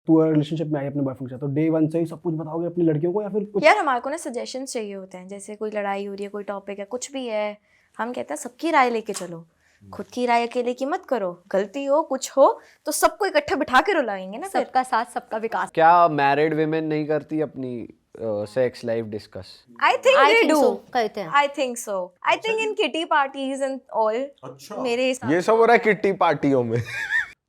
तू रिलेशनशिप में आई अपने बॉयफ्रेंड के साथ, तो डे वन से ही सब कुछ बताओगे अपनी लड़कियों को या फिर कुछ? यार हमारे को ना सजेशंस चाहिए होते हैं, जैसे कोई लड़ाई हो रही है, कोई टॉपिक है, कुछ भी है, हम कहते हैं सबकी राय लेके चलो, खुद की राय अकेले की मत करो, गलती हो कुछ हो तो सबको इकट्ठे बिठा के रुलाएंगे ना, सबका साथ सबका विकास। क्या मैरिड विमेन नहीं करती अपनी sex life discuss? I think I they think do, so, करते हैं। I think so, I think in kitty parties and all. मेरे हिसाब ये सब हो रहा है किट्टी पार्टियों में।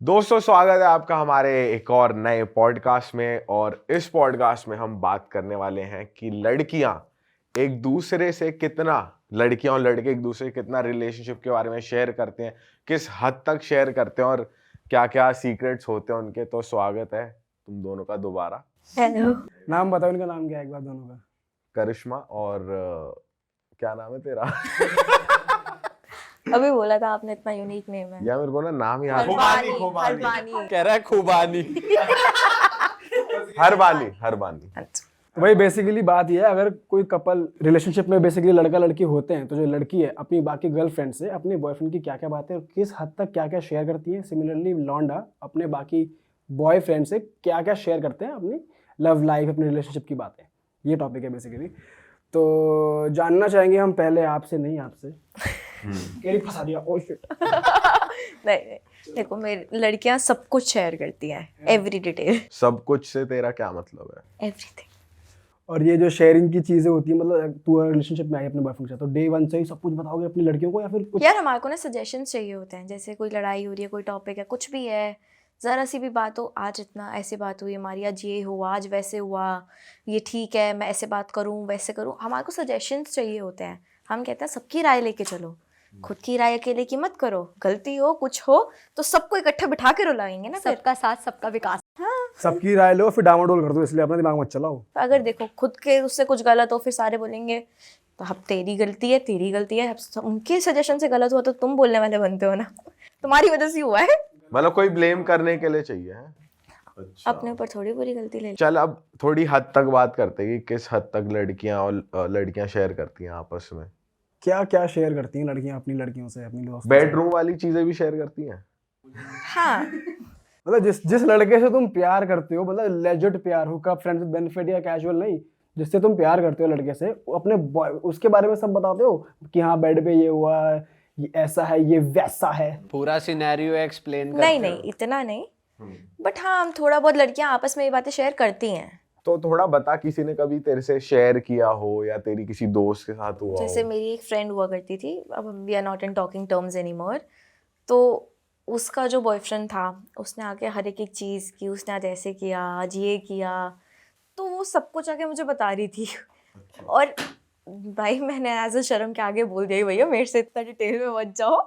दोस्तों, स्वागत है आपका हमारे एक और नए पॉडकास्ट में। और इस पॉडकास्ट में हम बात करने वाले हैं कि लड़कियां एक दूसरे से कितना, लड़कियां और लड़के एक दूसरे से कितना रिलेशनशिप के बारे में शेयर करते हैं, किस हद तक शेयर करते हैं और क्या क्या सीक्रेट्स होते हैं उनके। तो स्वागत है तुम दोनों का दोबारा। हेलो, नाम बताओ, इनका नाम क्या है एक बार दोनों का? करिश्मा और क्या नाम है तेरा? अभी बोला था आपने, इतना यूनिक नेम है। यार मेरे को ना नाम याद हल्बानी। कह रहा है खुबानी। हरबानी। वही बेसिकली बात ये है, अगर कोई कपल रिलेशनशिप में बेसिकली लड़का लड़की होते हैं तो जो लड़की है अपनी बाकी गर्लफ्रेंड से अपने बॉयफ्रेंड की क्या क्या बातें और किस हद तक क्या क्या शेयर करती है, सिमिलरली लौंडा अपने बाकी बॉयफ्रेंड से क्या क्या शेयर करते हैं अपनी लव लाइफ, अपनी रिलेशनशिप की बातें। ये टॉपिक है बेसिकली। तो जानना चाहेंगे हम पहले आपसे, नहीं आपसे। केली फंसा दिया, ओह शिट। नहीं, देखो मेरी लड़कियां सब कुछ शेयर करती हैं, एवरी डिटेल। सब कुछ से तेरा क्या मतलब है? एवरीथिंग। और ये जो शेयरिंग की चीजें होती है, मतलब तू रिलेशनशिप में आई अपने बॉयफ्रेंड के साथ, तो डे वन से ही सब कुछ बताओगे अपनी लड़कियों को या फिर कुछ? यार हमारे को ना सजेशंस चाहिए होते हैं, जैसे कोई लड़ाई हो रही है, कोई टॉपिक है, कुछ भी है, ज़रा सी भी बात हो, आज इतना ऐसी बात हुई हमारी, आज ये हुआ, आज वैसे हुआ, ये ठीक है, मैं ऐसे बात करूँ वैसे करूँ, हमारे को सजेशंस चाहिए होते हैं। हम कहते हैं सबकी राय लेके चलो, खुद की राय अकेले की मत करो, गलती हो कुछ हो तो सबको इकट्ठे बिठा के रुलाएंगे ना। सबका साथ सबका विकास। सबकी राय लो फिर डामाडोल कर दो, इसलिए अपना दिमाग मत चलाओ। अगर देखो खुद के उससे कुछ गलत हो फिर सारे बोलेंगे तो अब तेरी गलती है, तेरी गलती है। अब उनके सजेशन से गलत हुआ तो तुम बोलने वाले बनते हो ना, तुम्हारी वजह से हुआ है। मतलब कोई ब्लेम करने के लिए चाहिए है? अच्छा। अपने ऊपर थोड़ी पूरी गलती ले ली। चल अब थोड़ी हद तक बात करते हैं कि किस हद तक लड़कियां और लड़कियां शेयर करती हैं आपस में। क्या क्या शेयर करती हैं लड़कियां अपनी लड़कियों से, अपनी दोस्तों से? बेडरूम वाली चीजें भी शेयर करती हैं? हाँ, मतलब जिस लड़के से तुम प्यार करते हो, मतलब लेजिट प्यार, हुकअप, फ्रेंड्स विद बेनिफिट या कैजुअल नहीं, जिससे तुम प्यार करते हो लड़के से, अपने उसके बारे में सब बताते हो कि हाँ बेड पे ये हुआ, ये ऐसा है, ये वैसा है, पूरा सिनेरियो एक्सप्लेन करते नहीं नहीं इतना नहीं, बट हाँ हम थोड़ा बहुत लड़कियां आपस में ये बातें शेयर करती हैं। तो थोड़ा बता, किसी ने कभी तेरे से शेयर किया हो या तेरी किसी दोस्त के साथ हुआ जैसे हो? मेरी एक फ्रेंड हुआ करती थी, अब we are not in talking terms anymore, तो उसका जो बॉयफ्रेंड था उसने आके हर एक चीज़ की, उसने आज ऐसे किया, आज ये किया, तो वो सब कुछ आके मुझे बता रही थी। और भाई मैंने एज अ शर्म के आगे बोल दिया, भैया मेरे से इतना डिटेल में मत जाओ,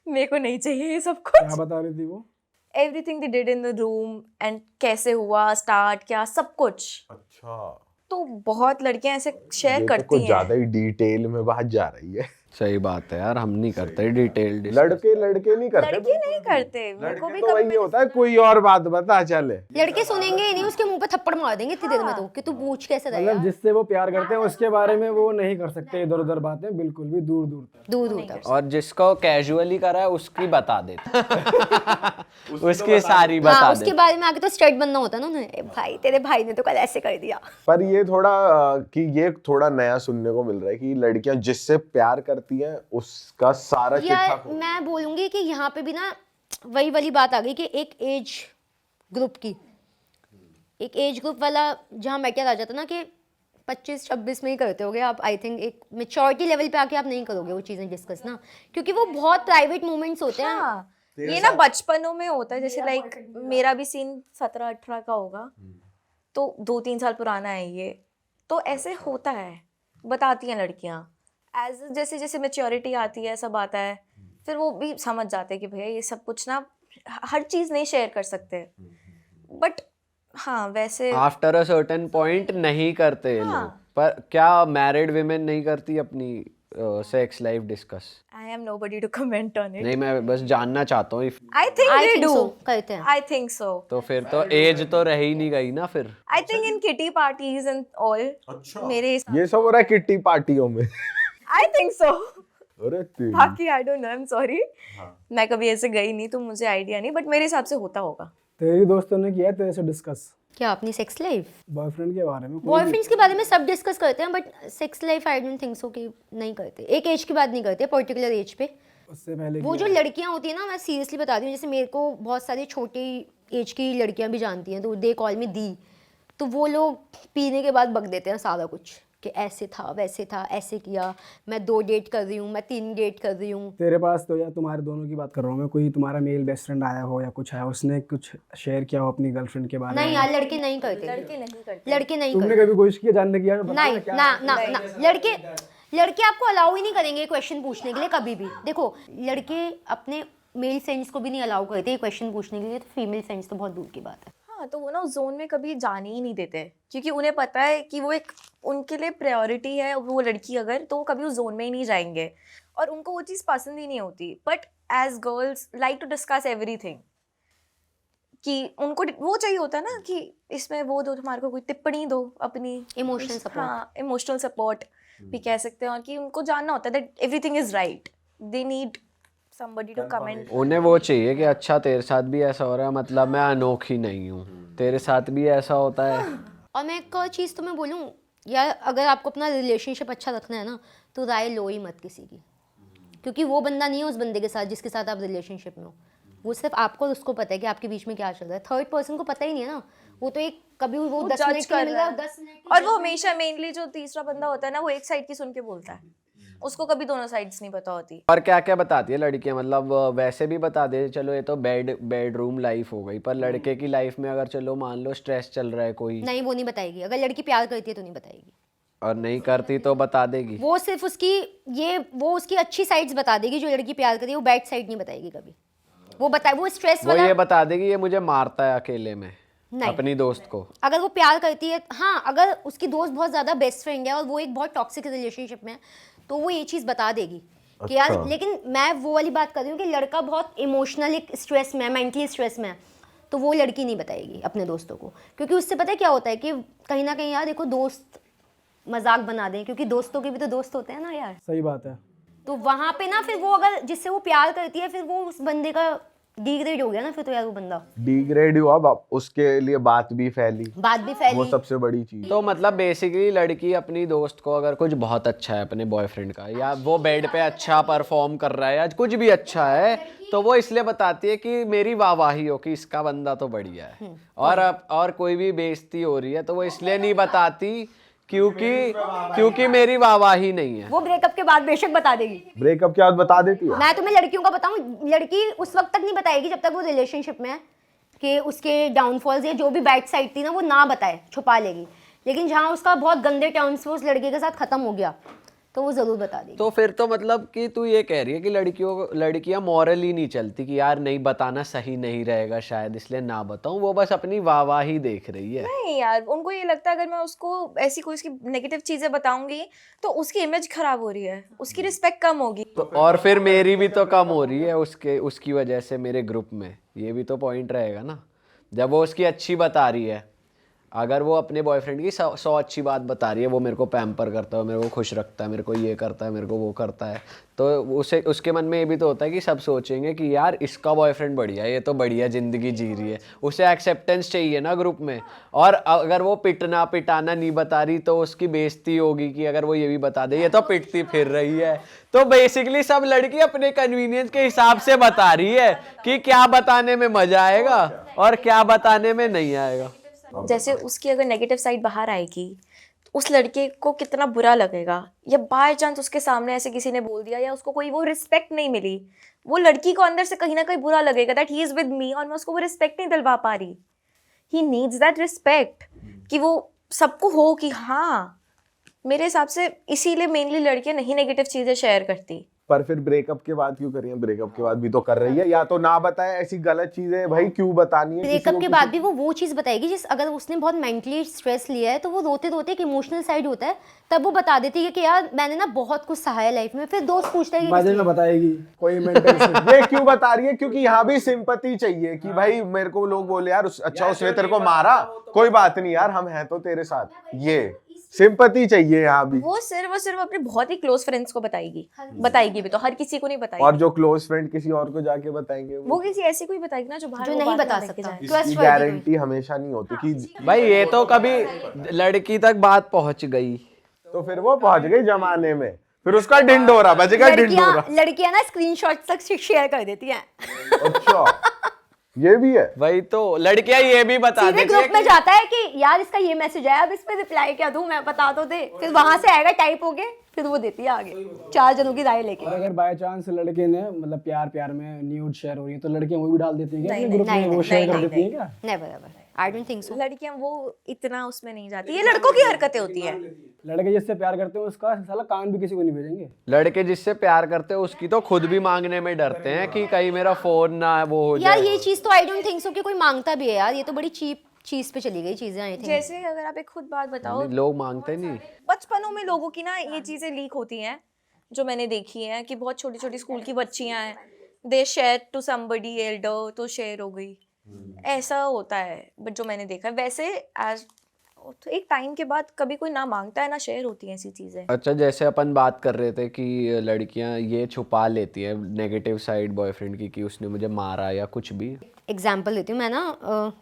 मेरे को नहीं चाहिए ये सब क्या कुछ। बता रही थी वो? Everything they did in the room and कैसे हुआ, स्टार्ट क्या, सब कुछ। अच्छा, तो बहुत लड़कियां ऐसे शेयर ये तो करती कुछ हैं। ज्यादा ही डिटेल में बात जा रही है। सही बात है यार, हम नहीं करते डिटेल लड़के नहीं करते, लड़के नहीं करते, मेरे को भी लड़के तो वही कभी होता है, कोई और बात बता चले। लड़के सुनेंगे ही नहीं, उसके मुंह पे थप्पड़ मार देंगे इतनी देर में तो कि तू पूछ कैसे रहा मतलब जिससे वो प्यार करते हैं उसके बारे में वो नहीं कर सकते इधर उधर बातें, बिल्कुल भी दूर दूर तक। दूर दूर तक। और जिसको कैजुअली करा है उसकी बता देते। उसकी सारी बता हाँ, उसके देते। बारे में आगे तो स्ट्रेट बनना होता है ना उन्हें, "ए भाई तेरे भाई ने तो कल ऐसे कर दिया।" पर ये थोड़ा ये थोड़ा नया सुनने को मिल रहा है कि लड़कियां जिससे प्यार करती हैं उसका सारा यार चिट्ठा खो- मैं बोलूंगी कि यहाँ पे भी ना वही वाली बात आ गई कि एक एज ग्रुप की, एक एज ग्रुप वाला जहाँ मैटर आ जाता ना कि 25-26 में ही करते होगे आप। आई थिंक एक मेच्योरिटी लेवल पे आके आप नहीं करोगे वो चीज़ें डिस्कस ना, क्योंकि वो बहुत प्राइवेट मोमेंट्स होते हैं। हाँ, ये ना बचपनों में होता है। जैसे लाइक मेरा भी सीन 17-18 का होगा, तो 2-3 साल पुराना है ये, तो ऐसे होता है, बताती हैं लड़कियां। एज जैसे जैसे मेच्योरिटी आती है, सब आता है, फिर वो भी समझ जाते हैं कि भैया ये सब कुछ ना हर चीज़ नहीं शेयर कर सकते, बट हाँ वैसे आफ्टर अ सर्टेन पॉइंट नहीं करते ये लोग। पर क्या मैरिड विमेन नहीं करती अपनी sex life discuss? I am nobody to comment on it. नहीं, मैं बस जानना चाहता हूँ। I think I they think do, so, करते हैं। I think so. तो फिर तो एज तो रह ही नहीं गई ना फिर। I think in kitty parties and all. मेरे ये सब हो रहा है किट्टी पार्टियों में। आई थिंक सो। अरे तेरी। बाकी I don't know, I am sorry, मैं कभी ऐसे गई नहीं तो मुझे आइडिया नहीं, बट मेरे हिसाब से होता होगा। तेरी दोस्तों ने किया है तेरे से डिस्कस क्या अपनी सेक्स लाइफ? बॉयफ्रेंड के बारे में? बॉयफ्रेंड्स के बारे में सब डिस्कस करते हैं, but sex life I don't think so कि नहीं करते। एक एज के बाद नहीं करते, पर्टिकुलर एज पे। उससे पहले वो जो लड़कियां होती है ना, मैं सीरियसली बता रही हूँ, जैसे मेरे को बहुत सारी छोटी एज की लड़कियां भी जानती हैं, तो दे कॉल मी दी। तो वो लोग पीने के बाद बक देते हैं सारा कुछ कि ऐसे था वैसे था, ऐसे किया, मैं 2 डेट कर रही हूँ, मैं 3 डेट कर रही हूँ। तेरे पास तो, या तुम्हारे दोनों की बात कर रहा हूँ मैं, कोई तुम्हारा मेल बेस्ट फ्रेंड आया हो या कुछ आया, उसने कुछ शेयर किया हो अपनी गर्लफ्रेंड के बारे में? नहीं यार, लड़के नहीं करते, लड़के नहीं करते। लड़के नहीं तुमने करते। कभी कोशिश की जानने की यार? नहीं, ना लड़के आपको अलाउ ही नहीं करेंगे क्वेश्चन पूछने के लिए कभी भी। देखो, लड़के अपने मेल फ्रेंड्स को भी नहीं अलाउ करते क्वेश्चन पूछने के लिए, तो फीमेल फ्रेंड्स तो बहुत दूर की बात है। हाँ, तो वो ना उस जोन में कभी जाने ही नहीं देते, क्योंकि उन्हें पता है कि वो एक उनके लिए प्रायोरिटी है वो लड़की अगर, तो वो कभी उस जोन में ही नहीं जाएंगे और उनको वो चीज़ पसंद ही नहीं होती। But as girls like to discuss everything, कि उनको वो चाहिए होता है ना कि इसमें वो दो, तुम्हारे को कोई टिप्पणी दो अपनी, इमोशनल सपोर्ट। हाँ, इमोशनल सपोर्ट भी कह सकते हैं, और कि उनको जानना होता है that everything is right, they need somebody to comment। उन्हें वो चाहिए कि अच्छा तेरे साथ भी ऐसा हो रहा है, मतलब मैं अनोखी नहीं हूँ, तेरे साथ भी ऐसा होता है। और मैं एक और चीज़ तुम्हें बोलूँ यार, अगर आपको अपना रिलेशनशिप अच्छा रखना है ना, तो राय लो ही मत किसी की, क्योंकि वो बंदा नहीं है उस बंदे के साथ जिसके साथ आप रिलेशनशिप में हो। वो सिर्फ आपको और उसको पता है कि आपके बीच में क्या चल रहा है, थर्ड पर्सन को पता ही नहीं है ना। वो तो एक कभी वो 10 मिनट के लिए मिल रहा है, 10 मिनट, और वो हमेशा मेनली जो तीसरा बंदा होता है ना, वो एक साइड की सुन के बोलता है, उसको कभी दोनों साइड्स नहीं पता होती। और क्या क्या बताती है लड़कियां, मतलब वैसे भी बता दे, चलो ये तो बेडरूम लाइफ हो गई, पर लड़के की लाइफ में अगर चलो मान लो स्ट्रेस चल रहा है कोई, नहीं वो नहीं बताएगी। अगर लड़की प्यार करती है तो नहीं बताएगी, और नहीं करती तो बता देगी। वो सिर्फ वो उसकी अच्छी साइड्स बता देगी। जो लड़की प्यार करती है वो बैड साइड नहीं बताएगी कभी। वो स्ट्रेस वो वाला ये बता देगी ये मुझे मारता है अकेले में, नहीं। अपनी दोस्त को। अगर वो प्यार करती है, हाँ, अगर उसकी दोस्त बहुत ज्यादा बेस्ट फ्रेंड है और वो एक बहुत टॉक्सिक रिलेशनशिप में है, तो वो ये चीज बता देगी कि यार, लेकिन मैं वो वाली बात कर रही हूँ कि लड़का बहुत इमोशनली स्ट्रेस में है, मेंटली स्ट्रेस में है, तो वो लड़की नहीं बताएगी अपने दोस्तों को, क्योंकि उससे पता है क्या होता है कि कहीं ना कहीं यार देखो, दोस्त मजाक बना दें, क्योंकि दोस्तों के भी तो दोस्त होते हैं ना यार। सही बात है। तो वहां पे ना फिर वो, अगर जिससे वो प्यार करती है, फिर वो उस बंदे का डिग्रेड हो गया ना फिर तो यार, वो बंदा डिग्रेड हुआ, उसके लिए बात भी फैली, भी वो फैली। सबसे बड़ी चीज। तो मतलब बेसिकली लड़की अपनी दोस्त को अगर कुछ बहुत अच्छा है अपने बॉयफ्रेंड का, या वो बेड पे अच्छा परफॉर्म कर रहा है या कुछ भी अच्छा है, तो वो इसलिए बताती है कि मेरी वाहवाही हो कि इसका बंदा तो बढ़िया है। और कोई भी बेइज्जती हो रही है तो वो इसलिए नहीं बताती क्योंकि मेरी वाहवाही नहीं है। वो ब्रेकअप के बाद बेशक बता देगी। ब्रेकअप के बाद बता देती है। मैं तुम्हें लड़कियों का बताऊं, लड़की उस वक्त तक नहीं बताएगी जब तक वो रिलेशनशिप में है, कि उसके डाउनफॉल्स या जो भी बैड साइड थी ना, वो ना बताए, छुपा लेगी। लेकिन जहाँ उसका बहुत गंदे टर्म्स उस लड़के के साथ खत्म हो गया, तो वो जरूर बता देगी। तो फिर तो मतलब कि तू ये कह रही है कि लड़कियां मॉरली नहीं चलती कि यार नहीं बताना सही नहीं रहेगा शायद, इसलिए ना बताऊं, वो बस अपनी वाहवाही देख रही है। नहीं यार, उनको ये लगता है अगर मैं उसको ऐसी कोई उसकी नेगेटिव चीजें बताऊंगी तो उसकी इमेज खराब हो रही है, उसकी रिस्पेक्ट कम होगी। तो और फिर मेरी भी तो कम हो रही है उसकी वजह से मेरे ग्रुप में। ये भी तो पॉइंट रहेगा ना, जब वो उसकी अच्छी बता रही है। अगर वो अपने बॉयफ्रेंड की 100 अच्छी बात बता रही है, वो मेरे को पैम्पर करता है, मेरे को खुश रखता है, मेरे को ये करता है, मेरे को वो करता है, तो उसके मन में ये भी तो होता है कि सब सोचेंगे कि यार इसका बॉयफ्रेंड बढ़िया है, ये तो बढ़िया ज़िंदगी जी रही है। उसे एक्सेप्टेंस चाहिए ना ग्रुप में। और अगर वो पिटाना नहीं बता रही तो उसकी बेइज्जती होगी कि अगर वो ये भी बता दे ये तो पिटती फिर रही है। तो बेसिकली सब लड़की अपने कन्वीनियंस के हिसाब से बता रही है कि क्या बताने में मजा आएगा और क्या बताने में नहीं आएगा। जैसे उसकी अगर नेगेटिव साइड बाहर आएगी तो उस लड़के को कितना बुरा लगेगा, या बाय चांस उसके सामने ऐसे किसी ने बोल दिया या उसको कोई वो रिस्पेक्ट नहीं मिली, वो लड़की को अंदर से कहीं ना कहीं बुरा लगेगा that he is with me और मैं उसको वो रिस्पेक्ट नहीं दिलवा पा रही। ही नीड्स दैट रिस्पेक्ट कि वो सबको हो कि हाँ, मेरे हिसाब से इसीलिए मेनली लड़कियां नहीं नेगेटिव चीजें शेयर करती। पर फिर ब्रेकअप के बाद क्यों कर रही है? ब्रेकअप के बाद भी तो कर रही है, या तो ना बताए, ऐसी गलत चीजें भाई क्यों बतानी है? ब्रेकअप के बाद भी वो चीज़ बताएगी जिस, अगर उसने बहुत मेंटली स्ट्रेस लिया है तो वो रोते रोते एक इमोशनल साइड होता है, तब वो बता देती है कि यार मैंने ना बहुत कुछ सहा है लाइफ में। फिर दोस्त पूछता है कि मजे में बताएगी कोई मेंटल। ये क्यों बता रही है? क्योंकि यहाँ भी सिंपैथी चाहिए कि भाई मेरे को लोग बोले यार अच्छा उसने तेरे को मारा, कोई बात नहीं यार, हम हैं तो तेरे साथ। ये सिंपैथी चाहिए यहाँ भी। वो सिर्फ अपने बहुत ही क्लोज फ्रेंड्स को बताएगी भी तो हर किसी को नहीं और बताएगी। जो क्लोज फ्रेंड किसी और को जाके बताएंगे वो किसी ऐसी को ही बताएगी ना जो बाहर जो वो नहीं बात बता ना करके सकता। जाए। इसकी Trustworthy गारंटी हमेशा नहीं होती कि भाई ये तो कभी लड़की तक बात पहुंच गई तो फिर वो पहुंच गई जमाने में, फिर उसका ढिंडोरा बजेगा, ढिंडोरा। लड़कियां ना स्क्रीनशॉट तक शेयर कर देती हैं। अच्छा, ये भी है। वही तो लड़कियां ये भी बता सीधे देती है ग्रुप में जाता है कि यार इसका ये मैसेज आया, अब इस पे रिप्लाई क्या दूं, मैं बता तो दे। फिर वहां से आएगा टाइप होके, फिर वो देती है आगे 4 जनों की राय लेके। और अगर बाय चांस लड़के ने मतलब प्यार में न्यूड शेयर हो रही है तो लड़कियां वो भी डाल देती हैं क्या नहीं, अपने ग्रुप नहीं, में, वो नहीं, शेयर कर नहीं, देती हैं क्या? Never ever, I don't think so. लड़कियां वो इतना उसमें नहीं जाती, ये लड़कों की हरकतें होती है। लड़के जिससे प्यार करते हैं उसका साला कान भी किसी को नहीं भेजेंगे। लड़के जिससे प्यार करते हैं उसकी तो खुद भी मांगने में डरते हैं कि कहीं मेरा फोन ना वो हो यार जाए। ये चीज तो आई डोंट थिंक सो कि कोई मांगता भी है यार, ये तो बड़ी चीप चीज पे चली गई चीजें आई थिंक। जैसे अगर आप एक खुद बात बताओ, लोग मांगते नहीं। बचपनों में लोगों की ना ये चीजें लीक होती हैं जो मैंने देखी हैं कि बहुत छोटी छोटी स्कूल की बच्चियां हैं, दे शेयर टू समबडी एल्डर तो शेयर हो गई, ऐसा होता है। बट जो मैंने देखा है वैसे एज तो एक टाइम के बाद कभी कोई ना मांगता है ना शेयर होती हैं ऐसी चीजें। अच्छा, जैसे अपन बात कर रहे थे कि लड़कियां ये छुपा लेती है नेगेटिव साइड बॉयफ्रेंड की कि उसने मुझे मारा या कुछ भी। एग्जाम्पल देती हूँ मैं ना,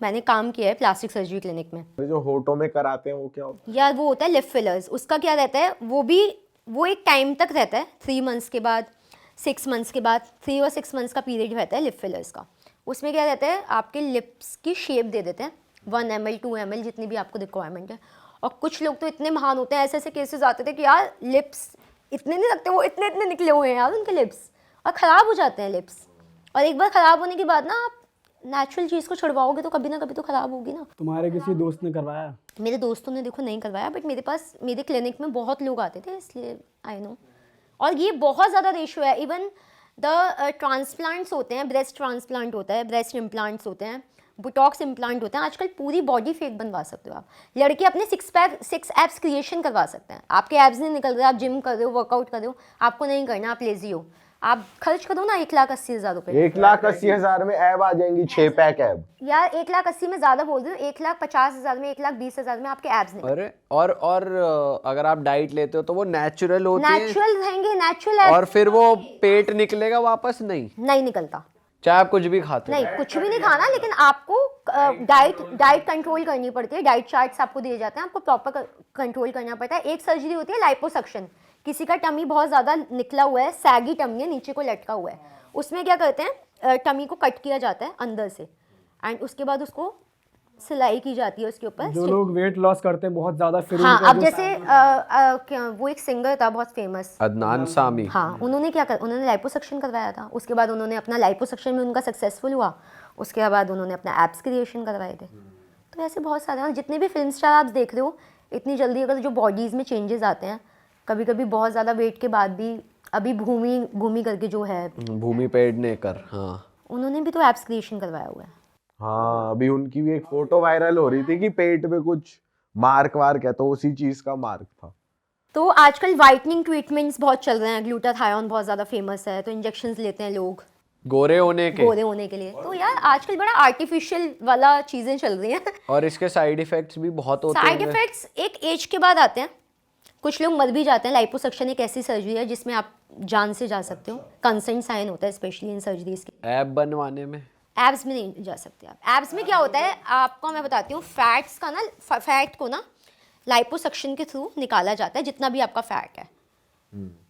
मैंने काम किया है प्लास्टिक सर्जरी क्लिनिक में। जो होठों में कराते हैं वो क्या होता यार वो होता है लिप फिलर्स, उसका क्या रहता है, वो एक टाइम तक रहता है, 3 मंथ्स के बाद, 6 मंथ्स के बाद, 3 और 6 मंथ्स का पीरियड रहता है लिप फिलर्स का। उसमें क्या रहता है, आपके लिप्स की शेप दे देते हैं, 1 ml 2 ml जितनी भी आपको रिक्वायरमेंट है। और कुछ लोग तो इतने महान होते हैं, ऐसे ऐसे केसेस आते थे कि यार लिप्स इतने नहीं रखते, वो इतने इतने निकले हुए हैं यार उनके लिप्स, और ख़राब हो जाते हैं लिप्स। और एक बार ख़राब होने के बाद ना आप नेचुरल चीज़ को छुड़वाओगे तो कभी ना कभी तो ख़राब होगी ना। तुम्हारे किसी दोस्त ने करवाया? मेरे दोस्तों ने देखो नहीं करवाया, बट मेरे पास मेरे क्लिनिक में बहुत लोग आते थे, इसलिए आई नो। और ये बहुत ज़्यादा रेशो है। इवन द ट्रांसप्लांट्स होते हैं, ब्रेस्ट ट्रांसप्लांट होता है, ब्रेस्ट इम्प्लांट्स होते हैं, बुटॉक्स इम्प्लांट होते हैं। आजकल पूरी बॉडी फेक बनवा सकते हो आप। लड़के अपने 6 एब्स क्रिएशन करवा सकते हैं। आपके एब्स नहीं निकल रहे, आप जिम कर रहे हो, वर्कआउट कर रहे हो, आपको नहीं करना, आप लेजी हो, आप खर्च करो ना 1,80,000 रुपये। 1,80,000 में ऐब आ जाएंगी, 6 पैक ऐब। यार 1,80,000 में ज़्यादा बोल रही हूँ, 1,50,000 में, 1,20,000 में आपके एब्स निकल। अरे और अगर आप डाइट लेते हो तो वो नेचुरल होती है नेचुरल रहेंगे, नेचुरल और फिर वो पेट निकलेगा वापस नहीं निकलता। चाहे आप कुछ भी खाते हो। नहीं, कुछ भी नहीं खाना, लेकिन आपको डाइट कंट्रोल करनी पड़ती है। डाइट चार्ट्स आपको दिए जाते हैं, आपको प्रॉपर कंट्रोल करना पड़ता है। एक सर्जरी होती है लाइपोसक्शन। किसी का टमी बहुत ज़्यादा निकला हुआ है, सैगी टमी है, नीचे को लटका हुआ है, उसमें क्या करते हैं, टमी को कट किया जाता है अंदर से, एंड उसके बाद उसको सिलाई की जाती है उसके ऊपर। जो लोग वेट लॉस करते हैं बहुत ज्यादा, फिर हाँ, उनका अब जो- जैसे वो एक सिंगर था बहुत फेमस, अदनान सामी। हाँ, उन्होंने क्या कर, उन्होंने लाइपोसक्शन करवाया था। उसके बाद उन्होंने अपना लाइपोसक्शन में उनका सक्सेसफुल हुआ, उसके बाद उन्होंने अपना एब्स क्रिएशन करवाए थे। तो ऐसे बहुत सारे, और जितने भी फिल्म स्टार आप देख रहे हो, इतनी जल्दी अगर जो बॉडीज़ में चेंजेस आते हैं, कभी कभी बहुत ज़्यादा वेट के बाद भी, अभी भूमि करके जो है, भूमि पेडनेकर, हाँ उन्होंने भी तो एब्स क्रिएशन करवाया हुआ है। हाँ, अभी उनकी भी एक फोटो वायरल हो रही थी कि पेट पे कुछ मार्क वार्क है, तो उसी चीज का मार्क था। तो आजकल वाइटनिंग ट्रीटमेंट्स बहुत चल रहे हैं, ग्लूटाथायोन बहुत ज़्यादा फेमस है, तो इंजेक्शंस लेते हैं लोग गोरे होने के। गोरे होने के लिए। तो यार आजकल बड़ा आर्टिफिशियल वाला चीज़ें चल रही हैं। और इसके साइड इफेक्ट्स भी बहुत होते साइड हैं। इफेक्ट्स एक एज के बाद आते हैं, कुछ लोग मर भी जाते हैं। लाइपोसक्शन एक ऐसी सर्जरी है जिसमें आप जान से जा सकते हो, कंसेंट साइन होता है स्पेशली इन सर्जरीज के। ऐब बनवाने में एब्स में नहीं जा सकते आप। एब्स में क्या होता है, आपको मैं बताती हूँ, फैट्स का ना, फैट को ना लाइपोसक्शन के थ्रू निकाला जाता है, जितना भी आपका फैट है।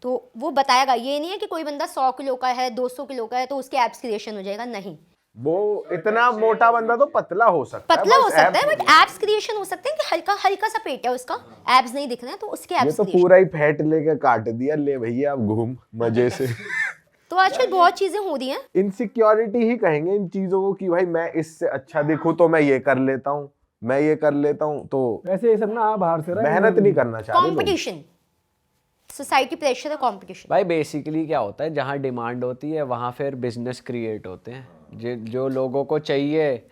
तो वो बताएगा, ये नहीं है कि कोई बंदा 100 किलो का है, 200 किलो का है तो उसके एब्स क्रिएशन हो जाएगा, नहीं। वो इतना मोटा बंदा तो पतला हो सकता है, पतला हो बस सकता है, abs बट एब्स क्रिएशन हो सकते हैं कि हल्का हल्का सा पेट है उसका, एब्स नहीं दिख रहे हैं तो उसके ये एब्स तो क्रिएशन। पूरा ही फैट लेके काट दिया, ले भैया आप घूम मजे से। तो आजकल बहुत चीजें हो रही हैं। इनसिक्योरिटी ही कहेंगे इन चीजों को कि भाई मैं इससे अच्छा दिखूं तो मैं ये कर लेता हूँ, मैं ये कर लेता हूँ, तो वैसे ये सब ना बाहर से रहा है, मेहनत नहीं करना चाह रहे लोग। कंपटीशन, सोसाइटी प्रेशर है, कंपटीशन। भाई बेसिकली क्या होता है, जहाँ डिमांड होती है वहाँ फिर बिजनेस क्रिएट होते हैं। जो लोगों को चाहिए,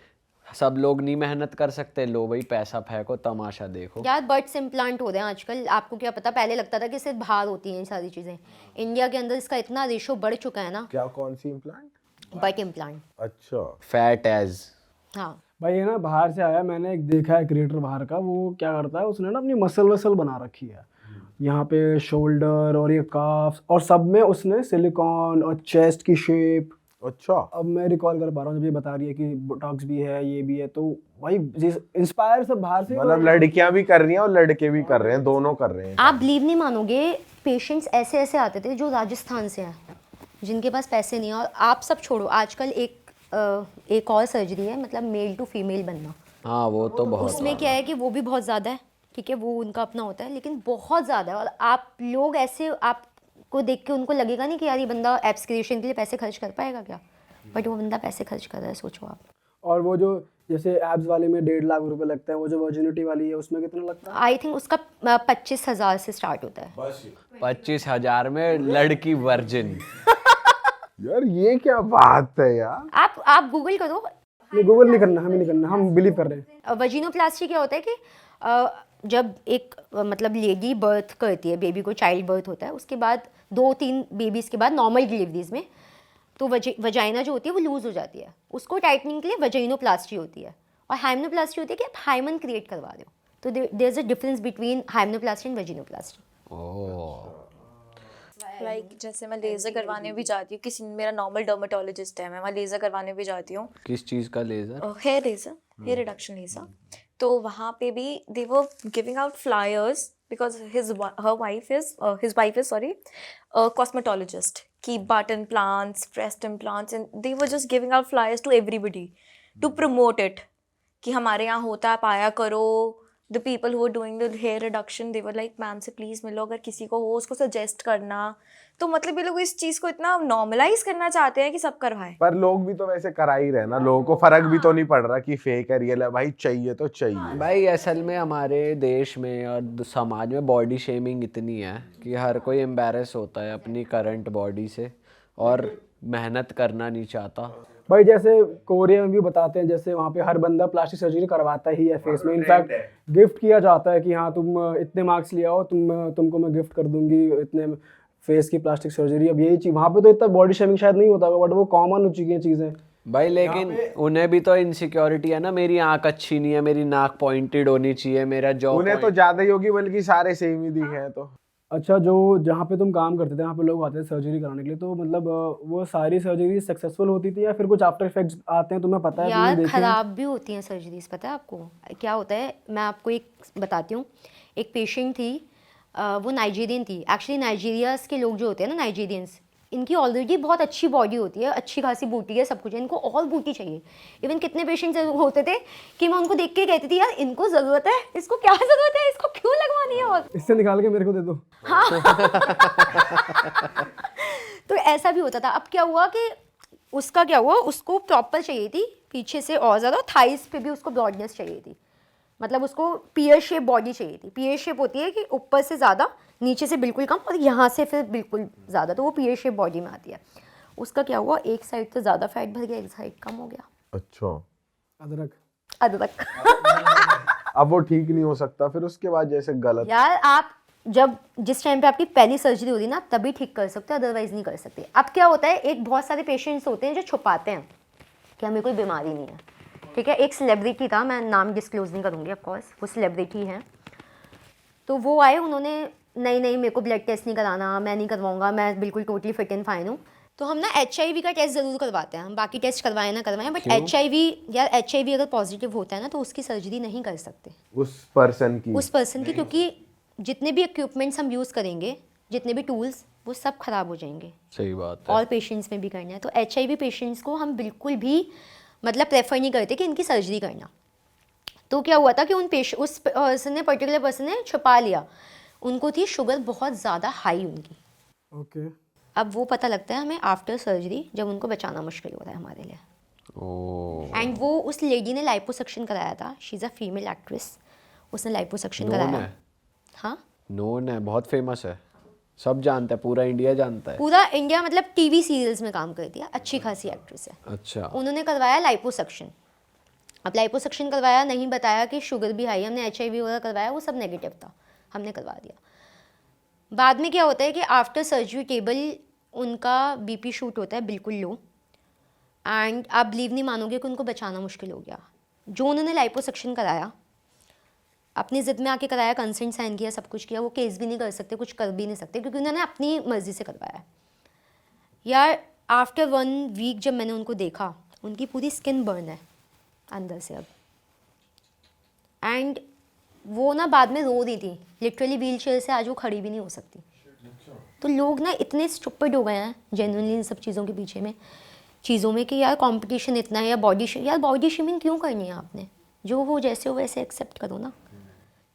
सब लोग नहीं मेहनत कर सकते, लो भाई पैसा फेंको, तमाशा देखो। यार बर्ड्स इम्प्लांट हो रहे हैं आजकल, आपको क्या पता, पहले लगता था कि सिर्फ बाहर होती हैं ये सारी चीज़ें। इंडिया के अंदर इसका इतना रेशो बढ़ चुका है ना, क्या, कौन सी इम्प्लांट? But implant. अच्छा, फैट एज। हाँ, भाई ये ना बाहर से आया, मैंने एक देखा है क्रिएटर बाहर का, वो क्या करता है, उसने ना अपनी मसल वसल बना रखी है यहाँ पे, शोल्डर और ये काफ्स, और सब में उसने सिलिकॉन और चेस्ट की शेप। अच्छा, अब मैं रिकॉल कर पा रहा हूँ जब ये बता रही है कि बोटॉक्स भी है, ये भी है, तो भाई इंस्पायर सब बाहर से। मतलब लड़कियां भी कर रही हैं और लड़के भी कर रहे हैं, दोनों कर रहे हैं। आप बिलीव नहीं मानोगे, पेशेंट्स ऐसे ऐसे आते थे जो राजस्थान से हैं, जिनके पास पैसे नहीं है। और आप सब छोड़ो, आजकल एक और सर्जरी है, मतलब मेल टू फीमेल बनना। हाँ वो तो बहुत उसमें क्या है कि वो भी बहुत ज़्यादा है, ठीक है, वो उनका अपना होता है, लेकिन बहुत ज़्यादा है। और आप लोग ऐसे, आपको देख के उनको लगेगा नहीं कि यार ये बंदा एब्स क्रिएशन के लिए पैसे खर्च कर पाएगा क्या, बट वो बंदा पैसे खर्च कर रहा है, सोचो आप। और वो जो जैसे एब्स वाले में 1.5 लाख रुपए लगता है, वो जो वर्जिनिटी वाली है उसमें कितना लगता है? आई थिंक उसका 25,000 से स्टार्ट होता है। 25,000 में लड़की वर्जिन। यार ये क्या बात है यार। आप गूगल करो। नहीं, गूगल नहीं करना, हमें नहीं करना, हम बिलीव कर रहे हैं। वजीनोप्लास्टी क्या होता है कि जब एक मतलब लेडी बर्थ करती है, बेबी को चाइल्ड बर्थ होता है, उसके बाद 2-3 बेबीज़ के बाद नॉर्मल डिलीवरीज में तो वजाइना जो होती है वो लूज़ हो जाती है, उसको टाइटनिंग के लिए वजाइनोप्लास्टी होती है। और हाइमनोप्लास्टी होती है कि आप हाइमन क्रिएट करवा रहे हो, तो there is a difference between hymenoplasty and vaginoplasty. Oh like जैसे मैं लेज़र करवाने भी जाती हूँ, किसी मेरा नॉर्मल डर्मेटोलॉजिस्ट है, मैं वहाँ लेज़र करवाने भी जाती हूँ, किस चीज़ का laser? Hair laser, hair reduction laser. तो वहाँ पे भी they were giving out flyers because his wife is sorry cosmetologist, की butt implants, breast implants, and they were just giving out flyers to everybody to promote it कि हमारे यहाँ होता है, आप आया करो। The people who were doing the hair reduction, they were like, ma'am से प्लीज़ मिलो, अगर किसी को हो उसको सजेस्ट करना। तो मतलब ये लोग इस चीज़ को इतना नॉर्मलाइज करना चाहते हैं कि सब करवाएं। पर लोग भी तो वैसे करा ही रहे ना, लोगों को फर्क भी तो नहीं पड़ रहा कि फेक है रियल है, भाई चाहिए तो चाहिए। भाई असल में हमारे देश में और समाज में बॉडी शेमिंग इतनी है कि हर कोई एम्बैरेस होता है अपनी करंट बॉडी से और मेहनत करना नहीं चाहता। भाई जैसे कोरिया में भी बताते हैं, जैसे वहाँ पे हर बंदा प्लास्टिक सर्जरी करवाता ही है फेस में, इनफैक्ट गिफ्ट किया जाता है कि हाँ तुम इतने मार्क्स ले आओ, तुमको मैं गिफ्ट कर दूंगी इतने फेस की प्लास्टिक सर्जरी। अब यही चीज़ वहाँ पे तो इतना बॉडी शेमिंग शायद नहीं होता, बट वो कॉमन हो चुकी हैं चीज़ें भाई। लेकिन उन्हें भी तो इनसिक्योरिटी है ना, मेरी आंख अच्छी नहीं है, मेरी नाक पॉइंटेड होनी चाहिए, मेरा जॉ उन्हें तो ज्यादा ही होगी, बल्कि सारे सेम ही दिखे हैं तो। अच्छा, जो जहाँ पे तुम काम करते थे वहाँ पे लोग आते थे सर्जरी कराने के लिए, तो मतलब वो सारी सर्जरी सक्सेसफुल होती थी या फिर कुछ आफ्टर इफेक्ट्स आते हैं, तुम्हें पता है? तुमने यार देखे हैं? ख़राब भी होती हैं सर्जरीज, पता है आपको क्या होता है? मैं आपको एक बताती हूँ। एक पेशेंट थी, वो नाइजीरियन थी। एक्चुअली नाइजीरियाज के लोग जो होते हैं ना, नाइजीरियंस, इनकी ऑलरेडी बहुत अच्छी बॉडी होती है, अच्छी खासी बूटी है, सब कुछ है, इनको और बूटी चाहिए। इवन कितने पेशेंट्स होते थे कि मैं उनको देख के कहती थी यार इनको ज़रूरत है, इसको क्या ज़रूरत है, इसको क्यों लगवानी है, और इससे निकाल के मेरे को दे दो। तो ऐसा भी होता था। अब क्या हुआ कि उसका क्या हुआ, उसको प्रॉपर चाहिए थी पीछे से और ज़्यादा, थाइस पे भी उसको ब्रॉडनेस चाहिए थी, मतलब उसको पियर शेप बॉडी चाहिए थी। पियर शेप होती है कि ऊपर से ज़्यादा, नीचे से बिल्कुल कम, और यहाँ से फिर बिल्कुल ज़्यादा, तो वो पियर शेप बॉडी में आती है। उसका क्या हुआ, एक साइड तो ज़्यादा फैट भर गया, एक साइड कम हो गया। अच्छा, अदरक अदरक। अब वो ठीक नहीं हो सकता फिर उसके बाद, जैसे गलत। यार आप जब जिस टाइम पे आपकी पहली सर्जरी होती है ना, तभी ठीक कर सकते हो, अदरवाइज नहीं कर सकते। अब क्या होता है, एक बहुत सारे पेशेंट्स होते हैं जो छुपाते हैं कि हमें कोई बीमारी नहीं है, ठीक है। एक सेलिब्रिटी था, मैं नाम डिस्क्लोज नहीं करूँगी ऑफ कोर्स, वो सेलिब्रिटी हैं, तो वो आए, उन्होंने नहीं मेरे को ब्लड टेस्ट नहीं कराना, मैं नहीं करवाऊँगा, मैं बिल्कुल टोटली फिट एंड फाइन हूँ। तो हम ना HIV का टेस्ट ज़रूर करवाते हैं, हम बाकी टेस्ट करवाएं ना करवाएं, बट HIV, यार HIV अगर पॉजिटिव होता है ना, तो उसकी सर्जरी नहीं कर सकते उस पर्सन की, क्योंकि जितने भी इक्विपमेंट्स हम यूज़ करेंगे, जितने भी टूल्स, वो सब ख़राब हो जाएंगे। सही बात है। और पेशेंट्स में भी करना है, तो HIV पेशेंट्स को हम बिल्कुल भी मतलब प्रेफर नहीं करते कि इनकी सर्जरी करना। तो क्या हुआ था कि उस पर्सन ने, पर्टिकुलर पर्सन ने छुपा लिया, उनको थी शुगर बहुत ज़्यादा हाई उनकी। ओके। अब वो पता लगता है हमें आफ्टर सर्जरी, जब उनको बचाना मुश्किल हो रहा है हमारे लिए। ओह एंड वो उस लेडी ने लाइपोसक्शन कराया था, she is a female actress, उसने लाइपोसक्शन कराया। है? हाँ, नोन है, बहुत फेमस है, सब जानता है, पूरा इंडिया जानता है। पूरा इंडिया, मतलब TV सीरियल्स में काम करती है, अच्छी खासी एक्ट्रेस है। अच्छा, उन्होंने करवाया लाइपोसक्शन। अब लाइपोसक्शन करवाया, नहीं बताया कि शुगर भी हाई, हमने HIV वगैरह करवाया, वो सब नेगेटिव था, हमने करवा दिया। बाद में क्या होता है कि आफ्टर सर्जरी टेबल उनका BP शूट होता है बिल्कुल लो, एंड आप बिलीव नहीं मानोगे कि उनको बचाना मुश्किल हो गया। जो उन्होंने लाइपोसक्शन कराया, अपनी ज़िद में आके कराया, कंसेंट साइन किया, सब कुछ किया, वो केस भी नहीं कर सकते, कुछ कर भी नहीं सकते क्योंकि उन्होंने अपनी मर्ज़ी से करवाया। यार आफ्टर 1 वीक जब मैंने उनको देखा, उनकी पूरी स्किन बर्न है अंदर से अब, एंड वो ना बाद में रो रही थी, लिटरली व्हील चेयर से आज वो खड़ी भी नहीं हो सकती। तो लोग ना इतने स्टुपिड हो गए हैं जेन्युइनली इन सब चीज़ों के पीछे में, चीज़ों में कि यार कंपटीशन इतना है, या यार बॉडी शेमिंग क्यों करनी है आपने, जो हो जैसे हो वैसे एक्सेप्ट करो ना।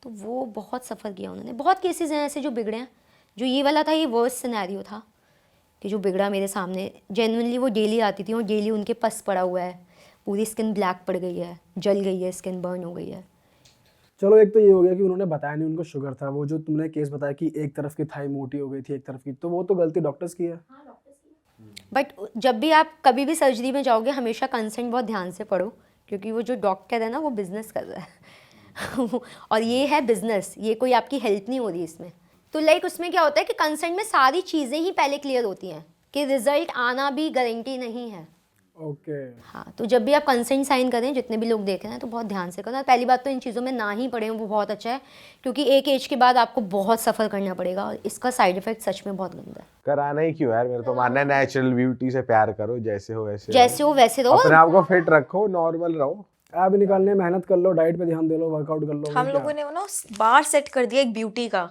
तो वो बहुत सफ़र किया उन्होंने। बहुत केसेस हैं ऐसे जो बिगड़े हैं, जो ये वाला था ये वर्स्ट सिनेरियो था कि जो बिगड़ा मेरे सामने, जेन्युइनली वो डेली आती थी और डेली उनके पस पड़ा हुआ है, पूरी स्किन ब्लैक पड़ गई है, जल गई है, स्किन बर्न हो गई है। चलो एक तो ये हो गया कि उन्होंने बताया नहीं उनको शुगर था। वो जो तुमने केस बताया कि एक तरफ की थाई मोटी हो गई थी एक तरफ की, तो वो तो गलती डॉक्टर्स की है। बट जब भी आप कभी भी सर्जरी में जाओगे हमेशा कंसेंट बहुत ध्यान से पढ़ो, क्योंकि वो जो डॉक्टर है ना वो बिजनेस कर रहा है और ये है बिजनेस, ये कोई आपकी हेल्प नहीं हो रही इसमें। तो लाइक उसमें क्या होता है कि कंसेंट में सारी चीज़ें ही पहले क्लियर होती हैं कि रिजल्ट आना भी गारंटी नहीं है। ओके। हाँ, तो जब भी आप कंसेंट साइन करें, जितने भी लोग देख रहे हैं तो बहुत ध्यान से करना। पहली बात तो इन चीज़ों में ना ही पड़े वो बहुत अच्छा है, क्योंकि एक एज के बाद आपको बहुत सफ़र करना पड़ेगा और इसका साइड इफेक्ट सच में बहुत गंदा है। कराना ही क्यों यार, मेरा तो मानना है नेचुरल ब्यूटी से प्यार करो, जैसे हो वैसे जैसे हो वैसे रहो। अपने आप को फिट रखो, नॉर्मल रहो। आप निकालने मेहनत कर लो, डाइट पे ध्यान दे लो, वर्कआउट कर लो। हम लोगों ने वो ना बार सेट कर दिया एक ब्यूटी का,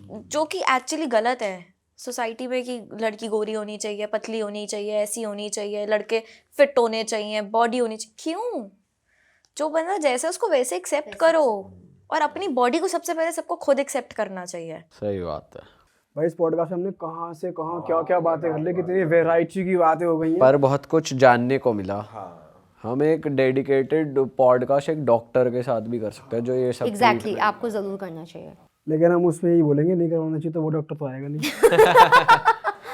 जो कि एक्चुअली गलत है सोसाइटी में, कि लड़की गोरी होनी चाहिए, पतली होनी चाहिए, ऐसी होनी चाहिए, लड़के फिट होने चाहिए, बॉडी होनी चाहिए। क्यों? जो बंदा जैसे उसको वैसे एक्सेप्ट करो, और अपनी बॉडी को सबसे पहले सबको खुद एक्सेप्ट करना चाहिए। सही बात है। भाई इस पॉडकास्ट में हमने कहाँ से कहाँ क्या क्या बातें कर ली, कितनी वैरायटी की बातें हो गई हैं। पर बहुत कुछ जानने को मिला। हम एक डेडिकेटेड पॉडकास्ट एक डॉक्टर के साथ भी कर सकते हैं जो ये सब एग्जैक्टली आपको ज़रूर करना चाहिए। लेकिन हम उसमें यही बोलेंगे नहीं करवाना चाहिए, तो वो डॉक्टर तो आएगा नहीं।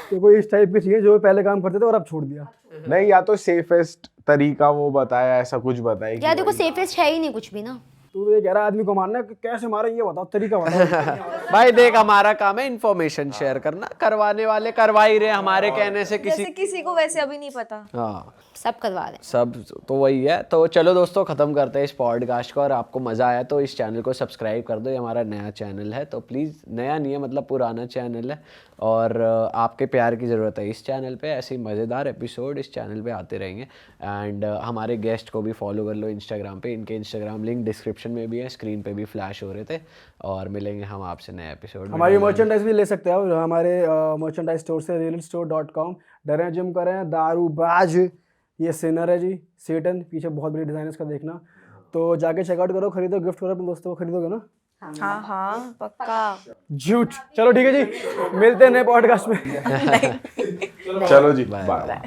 तो कोई इस टाइप के चाहिए जो पहले काम करते थे और अब छोड़ दिया। नहीं, या तो सेफेस्ट तरीका वो बताया, ऐसा कुछ बताया यार देखो सेफेस्ट है ही नहीं कुछ भी ना। तू तो ये कह रहा है आदमी को मारना है, कि कैसे मारे ये बताओ, तरीका बताओ। भाई देख, हमारा काम है इन्फॉर्मेशन शेयर करना, करवाने वाले करवा ही रहे, हमारे कहने से जैसे किसी को वैसे अभी नहीं पता। हाँ सब करवा रहे हैं। सब तो वही है। तो चलो दोस्तों, ख़त्म करते हैं इस पॉडकास्ट को। और आपको मज़ा आया तो इस चैनल को सब्सक्राइब कर दो, ये हमारा नया चैनल है। तो प्लीज़, नया नहीं है मतलब पुराना चैनल है, और आपके प्यार की ज़रूरत है इस चैनल पे। ऐसे ही मज़ेदार एपिसोड इस चैनल पे आते रहेंगे। एंड हमारे गेस्ट को भी फॉलो कर लो इंस्टाग्राम पे, इनके इंस्टाग्राम लिंक डिस्क्रिप्शन में भी है, स्क्रीन पे भी फ्लैश हो रहे थे। और मिलेंगे हम आपसे नए एपिसोड में। हमारी मर्चेंडाइज भी ले सकते हो हमारे मर्चेंडाइज स्टोर से, realstore.com। डरें जिम करें, दारू बाज, ये सिनर है जी, सेटन, पीछे बहुत बड़ी डिजाइनर्स का देखना, तो जाके चेकआउट करो, खरीदो, गिफ्ट करो अपने दोस्तों को, खरीदोगे ना? हाँ हाँ पक्का। झूठ। चलो ठीक है जी, मिलते हैं नए पॉडकास्ट में। चलो जी, बाय।